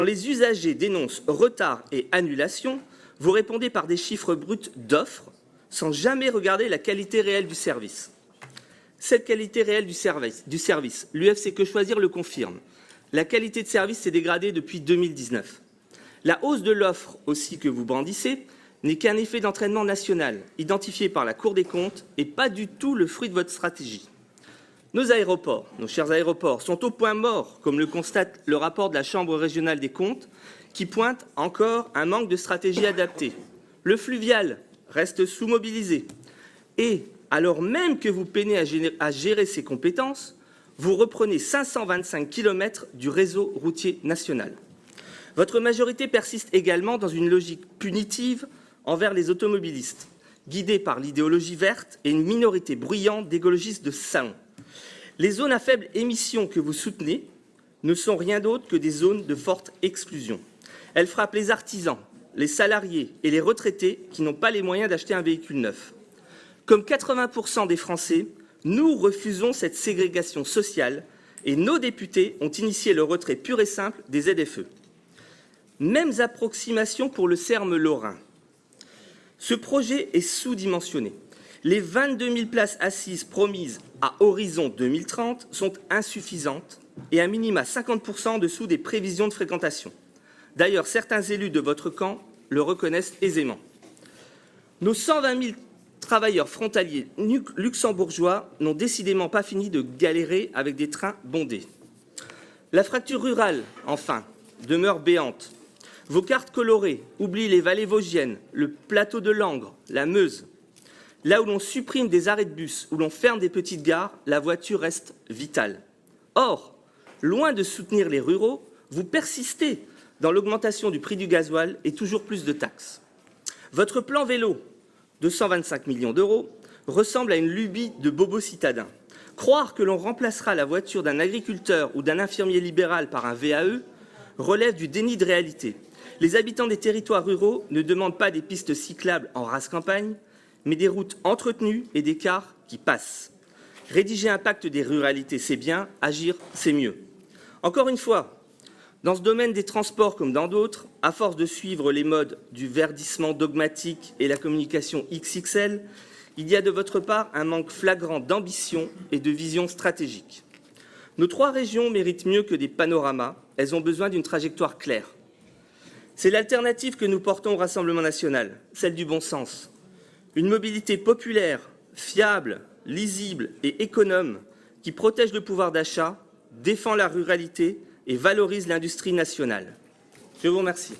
Quand les usagers dénoncent retard et annulation, vous répondez par des chiffres bruts d'offres, sans jamais regarder la qualité réelle du service. Cette qualité réelle du service, l'UFC Que Choisir le confirme. La qualité de service s'est dégradée depuis 2019. La hausse de l'offre aussi que vous brandissez n'est qu'un effet d'entraînement national, identifié par la Cour des comptes et pas du tout le fruit de votre stratégie. Nos aéroports, nos chers aéroports, sont au point mort, comme le constate le rapport de la Chambre régionale des comptes, qui pointe encore un manque de stratégie adaptée. Le fluvial reste sous-mobilisé. Et, alors même que vous peinez à gérer ces compétences, vous reprenez 525 km du réseau routier national. Votre majorité persiste également dans une logique punitive envers les automobilistes, guidée par l'idéologie verte et une minorité bruyante d'écologistes de salon. Les zones à faible émission que vous soutenez ne sont rien d'autre que des zones de forte exclusion. Elles frappent les artisans, les salariés et les retraités qui n'ont pas les moyens d'acheter un véhicule neuf. Comme 80% des Français, nous refusons cette ségrégation sociale et nos députés ont initié le retrait pur et simple des ZFE. Mêmes approximations pour le Serme lorrain. Ce projet est sous-dimensionné. Les 22 000 places assises promises à horizon 2030 sont insuffisantes et à minima 50% en dessous des prévisions de fréquentation. D'ailleurs, certains élus de votre camp le reconnaissent aisément. Nos 120 000 travailleurs frontaliers luxembourgeois n'ont décidément pas fini de galérer avec des trains bondés. La fracture rurale, enfin, demeure béante. Vos cartes colorées oublient les vallées vosgiennes, le plateau de Langres, la Meuse. Là où l'on supprime des arrêts de bus, où l'on ferme des petites gares, la voiture reste vitale. Or, loin de soutenir les ruraux, vous persistez dans l'augmentation du prix du gasoil et toujours plus de taxes. Votre plan vélo, de 125 millions d'euros, ressemble à une lubie de bobo citadin. Croire que l'on remplacera la voiture d'un agriculteur ou d'un infirmier libéral par un VAE relève du déni de réalité. Les habitants des territoires ruraux ne demandent pas des pistes cyclables en rase campagne, mais des routes entretenues et des cars qui passent. Rédiger un pacte des ruralités, c'est bien, agir, c'est mieux. Encore une fois, dans ce domaine des transports comme dans d'autres, à force de suivre les modes du verdissement dogmatique et la communication XXL, il y a de votre part un manque flagrant d'ambition et de vision stratégique. Nos 3 régions méritent mieux que des panoramas, elles ont besoin d'une trajectoire claire. C'est l'alternative que nous portons au Rassemblement national, celle du bon sens. Une mobilité populaire, fiable, lisible et économe qui protège le pouvoir d'achat, défend la ruralité et valorise l'industrie nationale. Je vous remercie.